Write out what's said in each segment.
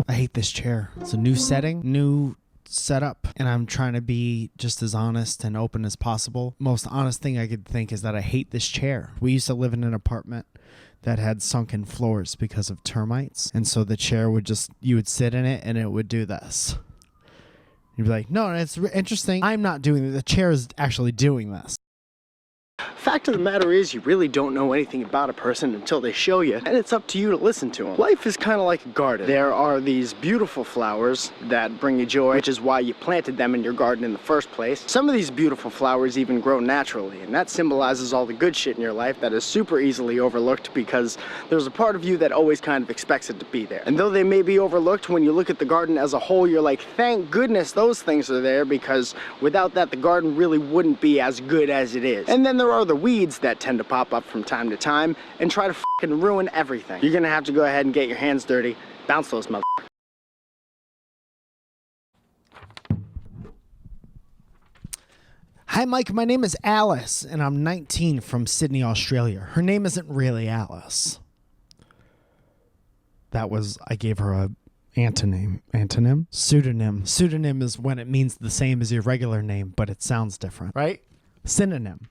I hate this chair. It's a new setting, new setup, and I'm trying to be just as honest and open as possible. Most honest thing I could think is that I hate this chair. We used to live in an apartment that had sunken floors because of termites, and so the chair would you would sit in it and it would do this. You'd be like, no, it's interesting. I'm not doing it. The chair is actually doing this. Fact of the matter is, you really don't know anything about a person until they show you, and it's up to you to listen to them. Life is kind of like a garden. There are these beautiful flowers that bring you joy, which is why you planted them in your garden in the first place. Some of these beautiful flowers even grow naturally, and that symbolizes all the good shit in your life that is super easily overlooked because there's a part of you that always kind of expects it to be there. And though they may be overlooked, when you look at the garden as a whole, you're like, thank goodness those things are there, because without that, the garden really wouldn't be as good as it is. And then there are the weeds that tend to pop up from time to time and try to fucking ruin everything. You're gonna have to go ahead and get your hands dirty, bounce those motherfuckers. Hi, Mike. My name is Alice, and I'm 19 from Sydney, Australia. Her name isn't really Alice. I gave her a antonym? Pseudonym. Pseudonym is when it means the same as your regular name, but it sounds different, right? Synonym.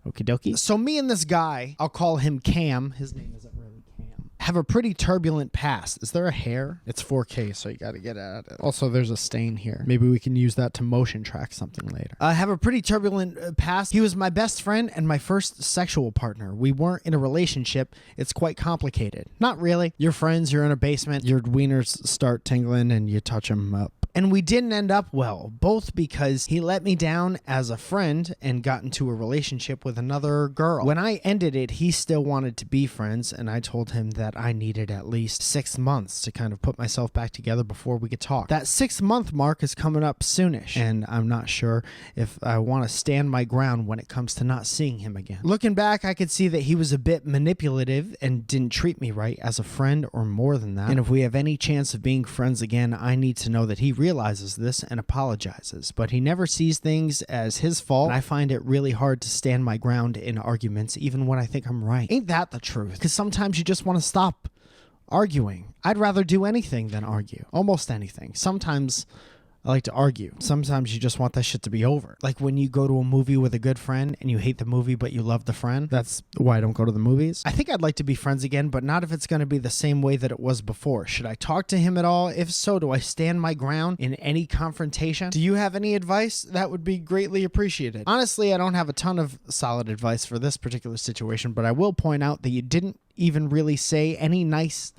Okie dokie. So me and this guy, I'll call him Cam. His name isn't really Cam. Have a pretty turbulent past. Is there a hair? It's 4K, so you got to get at it. Also, there's a stain here. Maybe we can use that to motion track something later. I have a pretty turbulent past. He was my best friend and my first sexual partner. We weren't in a relationship. It's quite complicated. Not really. You're friends. You're in a basement. Your wieners start tingling and you touch them up. And we didn't end up well, both because he let me down as a friend and got into a relationship with another girl. When I ended it, he still wanted to be friends, and I told him that I needed at least 6 months to kind of put myself back together before we could talk. That 6-month mark is coming up soonish, and I'm not sure if I want to stand my ground when it comes to not seeing him again. Looking back, I could see that he was a bit manipulative and didn't treat me right as a friend or more than that. And if we have any chance of being friends again, I need to know that he realizes this and apologizes, but he never sees things as his fault, and I find it really hard to stand my ground in arguments even when I think I'm right. Ain't that the truth? Because sometimes you just want to stop arguing. I'd rather do anything than argue. Almost anything. Sometimes I like to argue. Sometimes you just want that shit to be over. Like when you go to a movie with a good friend and you hate the movie but you love the friend. That's why I don't go to the movies. I think I'd like to be friends again, but not if it's going to be the same way that it was before. Should I talk to him at all? If so, do I stand my ground in any confrontation? Do you have any advice? That would be greatly appreciated. Honestly, I don't have a ton of solid advice for this particular situation, but I will point out that you didn't even really say any nice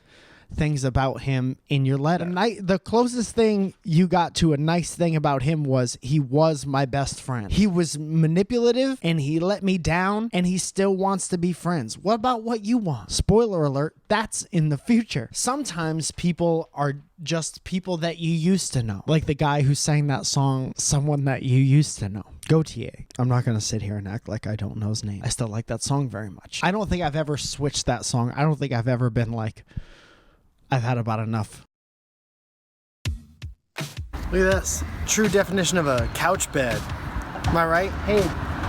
things about him in your letter. The closest thing you got to a nice thing about him was he was my best friend. He was manipulative and he let me down and he still wants to be friends. What about what you want? Spoiler alert, that's in the future. Sometimes people are just people that you used to know. Like the guy who sang that song, Someone That You Used to Know. Gautier. I'm not going to sit here and act like I don't know his name. I still like that song very much. I don't think I've ever switched that song. I don't think I've ever been like, I've had about enough. Look at this. True definition of a couch bed. Am I right? Hey,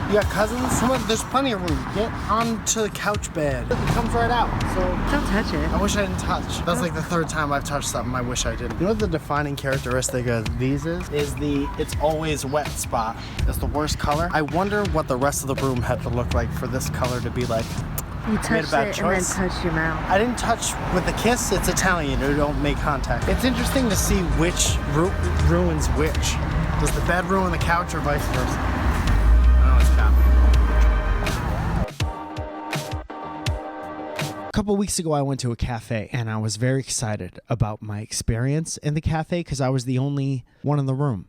you got cousins? Come on, there's plenty of room. Get onto the couch bed. It comes right out. So don't touch it. I wish I didn't touch. That's like the third time I've touched something I wish I didn't. You know what the defining characteristic of these is? It's always wet spot. It's the worst color. I wonder what the rest of the room had to look like for this color to be like, you touched it and then touched your mouth. I didn't touch with the kiss. It's Italian. You don't make contact. It's interesting to see which ruins which. Does the bed ruin the couch or vice versa? I know it's A couple weeks ago, I went to a cafe and I was very excited about my experience in the cafe because I was the only one in the room.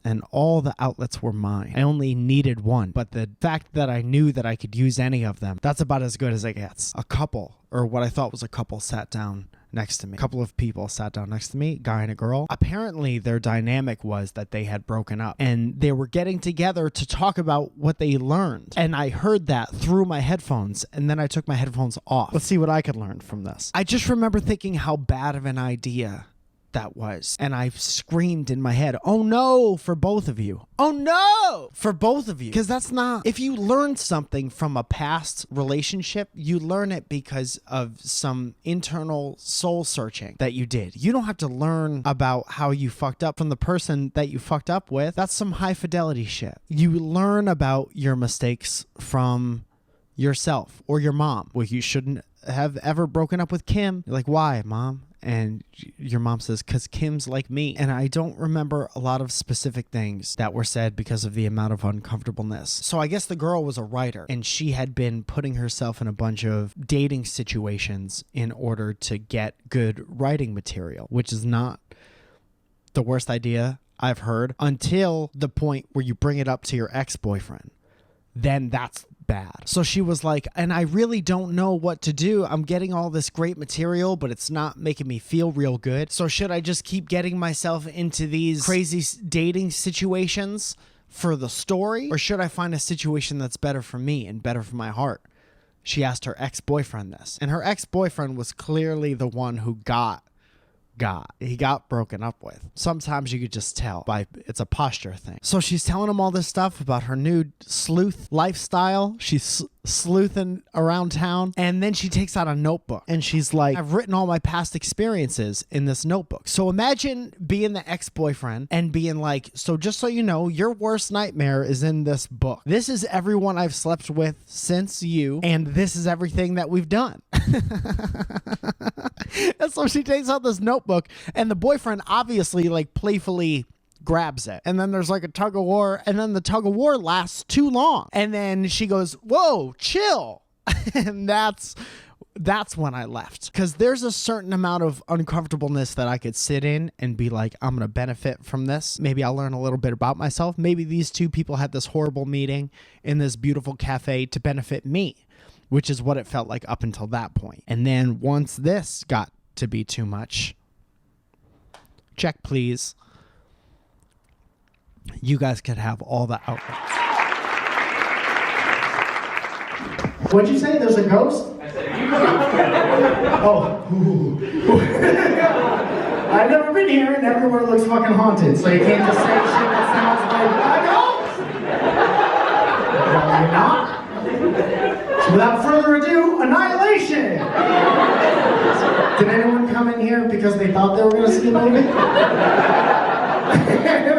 And all the outlets were mine. I only needed one. But the fact that I knew that I could use any of them, that's about as good as it gets. A couple, or what I thought was a couple, sat down next to me. A couple of people sat down next to me, a guy and a girl. Apparently, their dynamic was that they had broken up. And they were getting together to talk about what they learned. And I heard that through my headphones, and then I took my headphones off. Let's see what I could learn from this. I just remember thinking how bad of an idea that was. And I screamed in my head, oh no, for both of you. Oh no, for both of you. Because that's not, if you learn something from a past relationship, you learn it because of some internal soul searching that you did. You don't have to learn about how you fucked up from the person that you fucked up with. That's some high fidelity shit. You learn about your mistakes from yourself or your mom. Well, you shouldn't have ever broken up with Kim. You're like, why, Mom? And your mom says, because Kim's like me. And I don't remember a lot of specific things that were said because of the amount of uncomfortableness. So I guess the girl was a writer, and she had been putting herself in a bunch of dating situations in order to get good writing material, which is not the worst idea I've heard, until the point where you bring it up to your ex-boyfriend. Then that's bad. So she was like, and I really don't know what to do. I'm getting all this great material, but it's not making me feel real good. So should I just keep getting myself into these crazy dating situations for the story? Or should I find a situation that's better for me and better for my heart? She asked her ex-boyfriend this. And her ex-boyfriend was clearly the one who got broken up with. Sometimes you could just tell it's a posture thing. So she's telling him all this stuff about her new sleuth lifestyle. She's sleuthing around town, and then she takes out a notebook and she's like, I've written all my past experiences in this notebook. So imagine being the ex-boyfriend and being like, so just so you know, your worst nightmare is in this book. This is everyone I've slept with since you, and this is everything that we've done. And so she takes out this notebook, and the boyfriend obviously like playfully grabs it, and then there's like a tug of war, and then the tug of war lasts too long, and then she goes, whoa, chill. And that's when I left, because there's a certain amount of uncomfortableness that I could sit in and be like, I'm gonna benefit from this. Maybe I'll learn a little bit about myself. Maybe these two people had this horrible meeting in this beautiful cafe to benefit me, which is what it felt like up until that point. And then once this got to be too much, check please, you guys could have all the outlets. What'd you say? There's a ghost? I said, oh. I've never been here, and everywhere looks fucking haunted, so you can't just say shit that sounds like a ghost. No, you're not. So without further ado, annihilation! Did anyone come in here because they thought they were going to see a movie?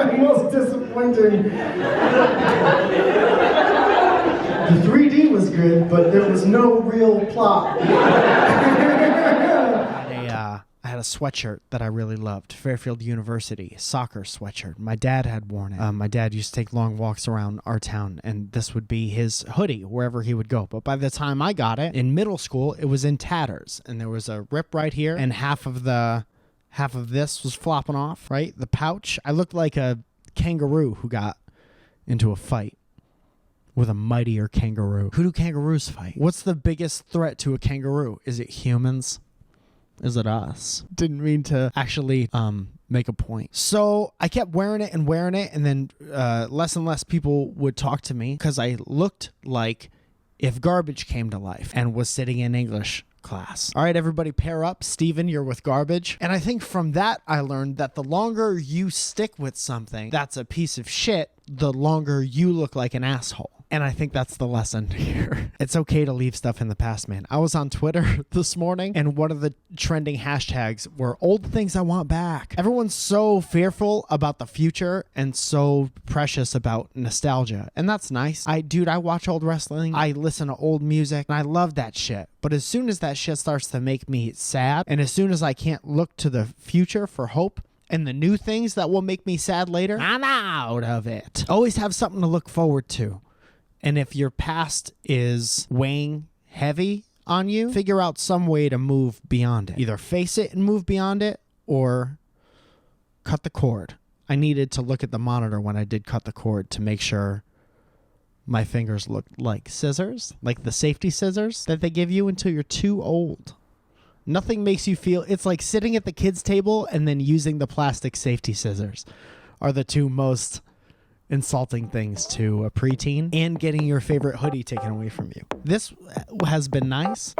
The most disappointing. The 3D was good, but there was no real plot. I had a sweatshirt that I really loved. Fairfield University soccer sweatshirt. My dad had worn it. My dad used to take long walks around our town, and this would be his hoodie wherever he would go. But by the time I got it in middle school, it was in tatters, and there was a rip right here, and half of this was flopping off, right? The pouch. I looked like a kangaroo who got into a fight with a mightier kangaroo. Who do kangaroos fight? What's the biggest threat to a kangaroo? Is it humans? Is it us? Didn't mean to actually make a point. So I kept wearing it, and then less and less people would talk to me because I looked like if garbage came to life and was sitting in English class. All right, everybody pair up. Steven, you're with garbage. And I think from that, I learned that the longer you stick with something that's a piece of shit, the longer you look like an asshole. And I think that's the lesson here. It's okay to leave stuff in the past, man. I was on Twitter this morning, and one of the trending hashtags were old things I want back. Everyone's so fearful about the future and so precious about nostalgia. And that's nice. I watch old wrestling. I listen to old music, and I love that shit. But as soon as that shit starts to make me sad, and as soon as I can't look to the future for hope, and the new things that will make me sad later, I'm out of it. Always have something to look forward to. And if your past is weighing heavy on you, figure out some way to move beyond it. Either face it and move beyond it, or cut the cord. I needed to look at the monitor when I did cut the cord to make sure my fingers looked like scissors, like the safety scissors that they give you until you're too old. Nothing makes you feel, it's like sitting at the kids' table and then using the plastic safety scissors are the two most insulting things to a preteen, and getting your favorite hoodie taken away from you. This has been nice.